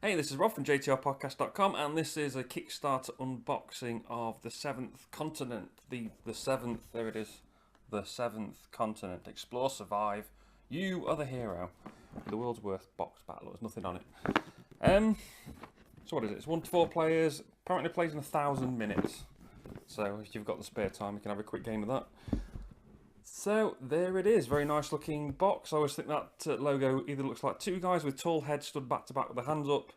Hey, this is Rob from JTRpodcast.com, and this is a Kickstarter unboxing of the Seventh Continent. The seventh, there it is, the Seventh Continent. Explore, survive, you are the hero. The world's worst box battle, there's nothing on it. So what is it? It's 1 to 4 players, apparently plays in 1,000 minutes. So if you've got the spare time, you can have a quick game of that. So there it is, very nice looking box. I always think that logo either looks like two guys with tall heads stood back to back with their hands up,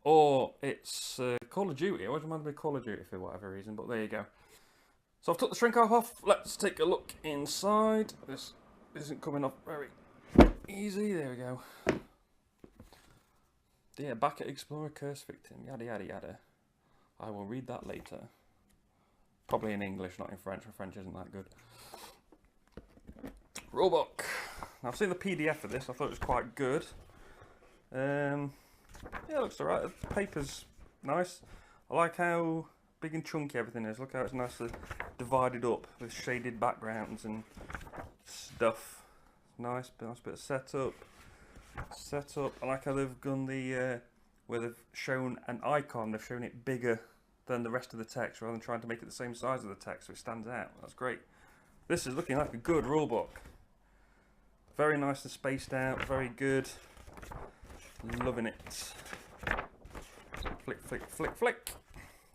or it's Call of Duty. It always reminds me of Call of Duty for whatever reason, but there you go. So I've took the shrink wrap off. Let's take a look inside. This isn't coming off very easy. There we go. Yeah, back at Explorer, curse victim, yada yada yada. I will read that later. Probably in English, not in French. My French isn't that good. Rulebook. Now I've seen the PDF of this. I thought it was quite good. Yeah, it looks alright. The paper's nice. I like how big and chunky everything is. Look how it's nicely divided up with shaded backgrounds and stuff. Nice bit of setup. I like how they've done the where they've shown an icon. They've shown it bigger than the rest of the text rather than trying to make it the same size of the text so it stands out. That's great. This is looking like a good rulebook. Very nice and spaced out, very good. Loving it. Flick, flick, flick, flick.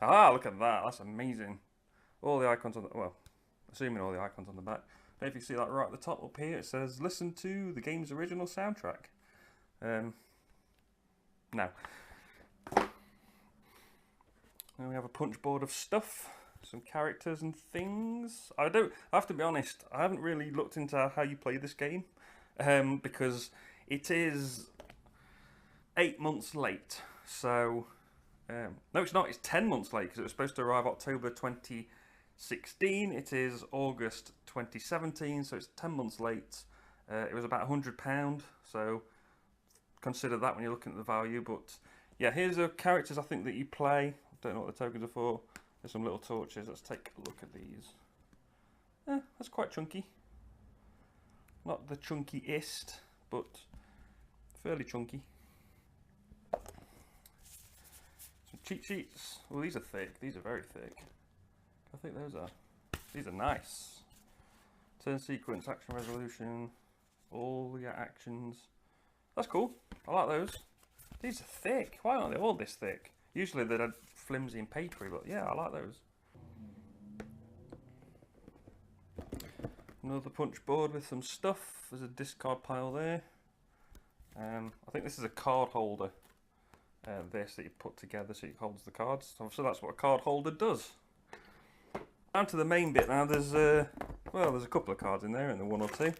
Ah, look at that, that's amazing. All the icons on the, well, assuming all the icons on the back. I don't know if you see that right at the top up here, it says listen to the game's original soundtrack. No. Then we have a punch board of stuff. Some characters and things. I have to be honest, I haven't really looked into how you play this game because it is 8 months late. So no, it's not. It's 10 months late because it was supposed to arrive October 2016. It is August 2017, so it's 10 months late. It was about £100, so consider that when you're looking at the value. But yeah, here's the characters I think that you play. I don't know what the tokens are for. There's some little torches. Let's take a look at these. That's quite chunky. Not the chunkiest, but fairly chunky. Some cheat sheets. Well, these are thick. These are very thick. I think those are. These are nice. Turn sequence, action resolution, all your actions. That's cool. I like those. These are thick. Why aren't they all this thick? Usually they're flimsy and papery, but yeah, I like those. Another punch board with some stuff. There's a discard pile there. I think this is a card holder. This that you put together so it holds the cards. So that's what a card holder does. Down to the main bit now. There's well, there's a couple of cards in there, and one or two.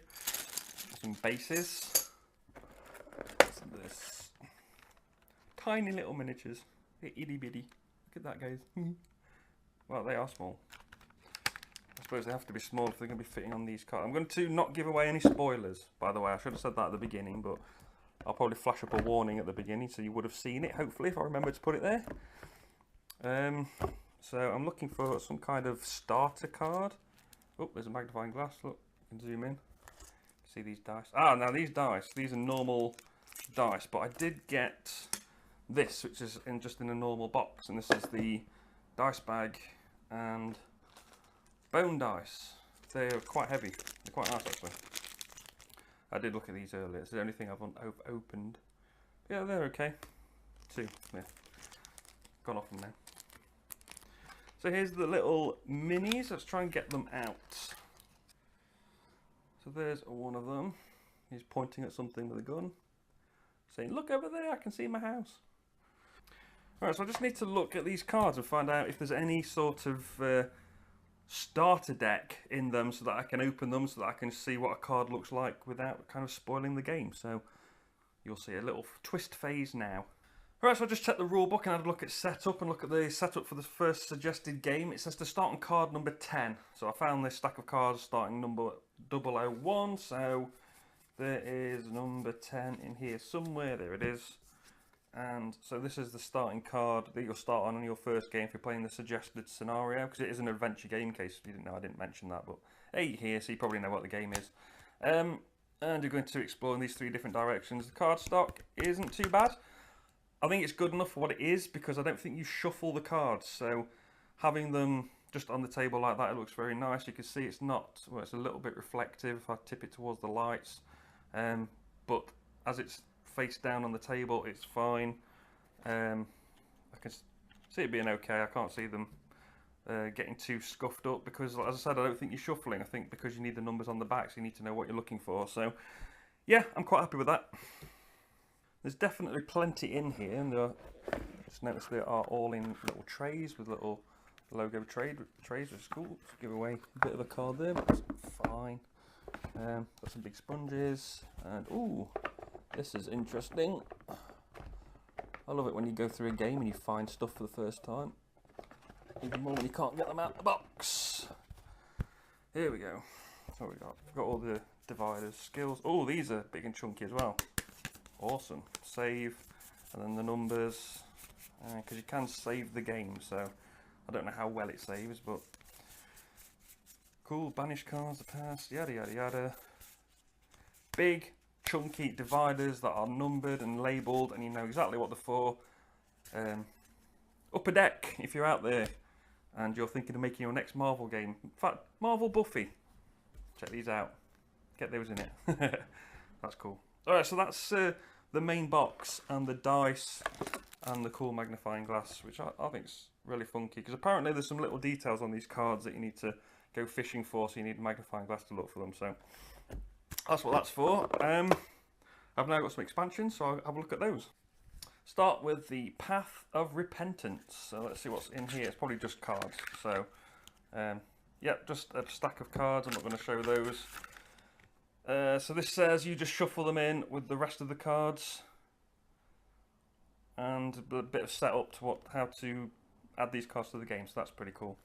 Some bases. What's this? Tiny little miniatures. They're itty bitty. Look at that, guys. Well, they are small. I suppose they have to be small if they're going to be fitting on these cards. I'm going to not give away any spoilers, by the way. I should have said that at the beginning, but I'll probably flash up a warning at the beginning so you would have seen it, hopefully, if I remember to put it there. So I'm looking for some kind of starter card. Oh, there's a magnifying glass. Look, you can zoom in. See these dice? Ah, now these dice, these are normal dice, but I did get this, which is just in a normal box, and this is the dice bag and bone dice. They're quite heavy. They're quite nice, actually. I did look at these earlier. It's the only thing I've opened. Yeah, they're okay. Two. Yeah. Gone off them now. So here's the little minis. Let's try and get them out. So there's one of them. He's pointing at something with a gun, saying, "Look over there, I can see my house." Alright, so I just need to look at these cards and find out if there's any sort of starter deck in them so that I can open them so that I can see what a card looks like without kind of spoiling the game. So you'll see a little twist phase now. Alright, so I just checked the rule book and had a look at setup and look at the setup for the first suggested game. It says to start on card number 10. So I found this stack of cards starting number 001. So there is number 10 in here somewhere. There it is. And so this is the starting card that you'll start on your first game if you're playing the suggested scenario, because it is an adventure game, in case you didn't know I didn't mention that, but 8 here, so you probably know what the game is. And you're going to explore in these 3 different directions. The card stock isn't too bad. I think it's good enough for what it is because I don't think you shuffle the cards. So having them just on the table like that, it looks very nice. You can see it's not, well, it's a little bit reflective if I tip it towards the lights. But as it's face down on the table, it's fine. I can see it being okay. I can't see them getting too scuffed up because, as I said, I don't think you're shuffling. I think because you need the numbers on the back, so you need to know what you're looking for. So, yeah, I'm quite happy with that. There's definitely plenty in here, and just notice they are all in little trays with little logo trays, which is cool. Let's give away a bit of a card there, but that's fine. Got some big sponges, and ooh, this is interesting. I love it when you go through a game and you find stuff for the first time. Even more when you can't get them out of the box. Here we go. What we got? We've got all the dividers, skills. Oh, these are big and chunky as well. Awesome. Save, and then the numbers, because you can save the game, so I don't know how well it saves, but cool. Banish cards, the past, yada yada yada. Big chunky dividers that are numbered and labelled, and you know exactly what they're for. Upper Deck, if you're out there and you're thinking of making your next Marvel game, in fact, Marvel Buffy, check these out. Get those in it. That's cool. Alright, so that's the main box and the dice and the cool magnifying glass, which I think is really funky, because apparently there's some little details on these cards that you need to go fishing for, so you need a magnifying glass to look for them. So that's what that's for. I've now got some expansions, so I'll have a look at those. Start with the Path of Repentance. So let's see what's in here. It's probably just cards. So, yeah, just a stack of cards. I'm not going to show those. So this says you just shuffle them in with the rest of the cards, and a bit of setup to how to add these cards to the game. So that's pretty cool.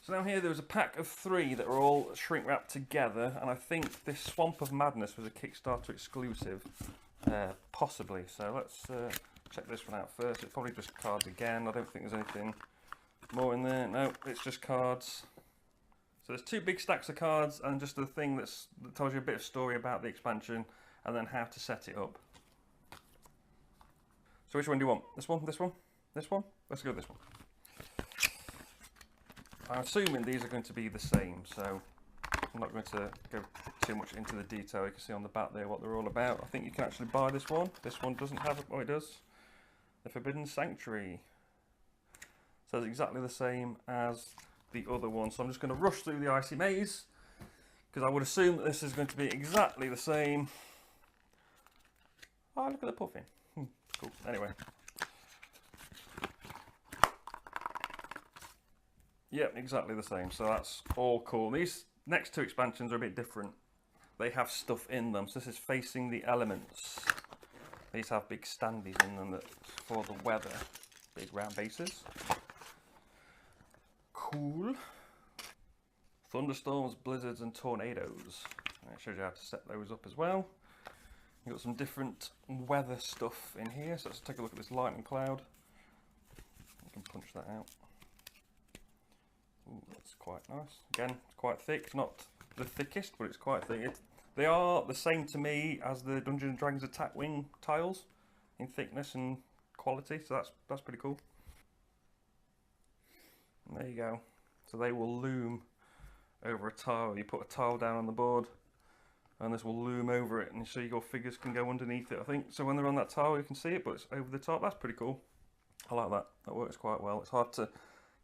So now here there's a pack of 3 that are all shrink wrapped together, and I think this Swamp of Madness was a Kickstarter exclusive, possibly. So let's check this one out first. It's probably just cards again. I don't think there's anything more in there. No, it's just cards. So there's 2 big stacks of cards and just the thing that tells you a bit of story about the expansion and then how to set it up. So which one do you want? This one? This one? This one? Let's go with this one. I'm assuming these are going to be the same, so I'm not going to go too much into the detail. You can see on the back there what they're all about. I think you can actually buy this one. This one doesn't have it. Oh, it does. The Forbidden Sanctuary. So it's exactly the same as the other one. So I'm just going to rush through the Icy Maze, because I would assume that this is going to be exactly the same. Oh, look at the puffin. Cool. Anyway. Yep, exactly the same. So that's all cool. These next 2 expansions are a bit different. They have stuff in them. So this is Facing the Elements. These have big standees in them for the weather. Big round bases. Cool. Thunderstorms, blizzards and tornadoes. And it shows you how to set those up as well. You've got some different weather stuff in here. So let's take a look at this lightning cloud. You can punch that out. Ooh, that's quite nice. Again, it's quite thick. It's not the thickest, but it's quite thick. They are the same to me as the Dungeons & Dragons attack wing tiles in thickness and quality. So that's pretty cool. And there you go. So they will loom over a tile. You put a tile down on the board and this will loom over it, and so your figures can go underneath it, I think. So when they're on that tile you can see it, but it's over the top. That's pretty cool. I like that. That works quite well. It's hard to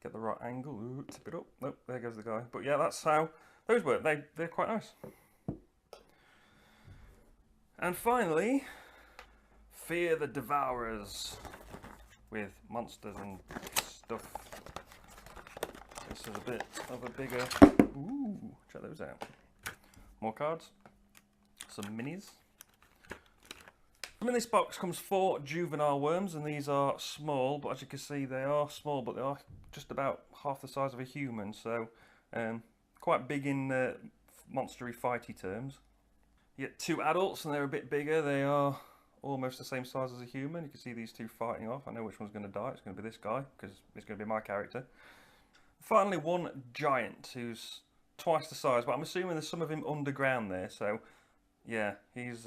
get the right angle. Ooh, tip it up. Nope, there goes the guy. But yeah, that's how those work. They're quite nice. And finally, Fear the Devourers, with monsters and stuff. This is a bit of a bigger... Ooh, check those out. More cards. Some minis. In this box comes 4 juvenile worms, and these are small, but as you can see they are small, but they are just about half the size of a human, so quite big in monstery fighty terms. You get 2 adults, and they're a bit bigger. They are almost the same size as a human. You can see these 2 fighting off. I know which one's going to die. It's going to be this guy, because it's going to be my character. Finally, 1 giant who's twice the size, but I'm assuming there's some of him underground there, so yeah, he's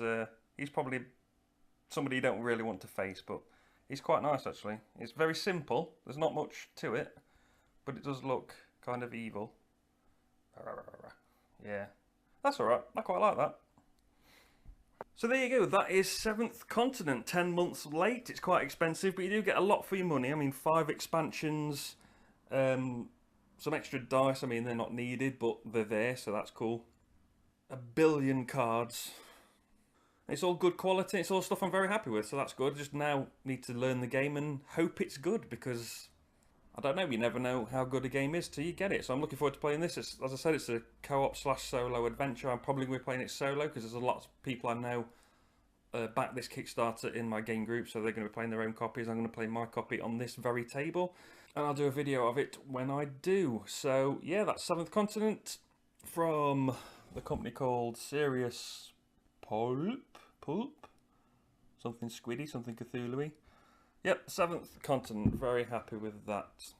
probably somebody you don't really want to face, but He's quite nice actually. It's very simple. There's not much to it, but it does look kind of evil. Yeah, that's alright. I quite like that. So there you go, that is Seventh Continent, 10 months late. It's quite expensive, but you do get a lot for your money. I mean, 5 expansions, some extra dice. I mean, they're not needed, but they're there, so that's cool. 1 billion cards. It's all good quality. It's all stuff I'm very happy with, so that's good. I just now need to learn the game and hope it's good, because I don't know. You never know how good a game is till you get it. So I'm looking forward to playing this. As I said, it's a co-op / solo adventure. I'm probably going to be playing it solo because there's a lot of people I know back this Kickstarter in my game group, so they're going to be playing their own copies. I'm going to play my copy on this very table, and I'll do a video of it when I do. So yeah, that's Seventh Continent from the company called Serious Pulp? Something squiddy, something Cthulhu-y. Yep, Seventh Continent, very happy with that.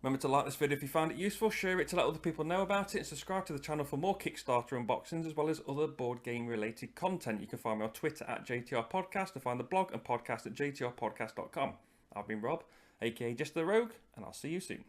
Remember to like this video if you found it useful, share it to let other people know about it, and subscribe to the channel for more Kickstarter unboxings as well as other board game related content. You can find me on Twitter at JTR Podcast and find the blog and podcast at jtrpodcast.com. I've been Rob, aka Just the Rogue, and I'll see you soon.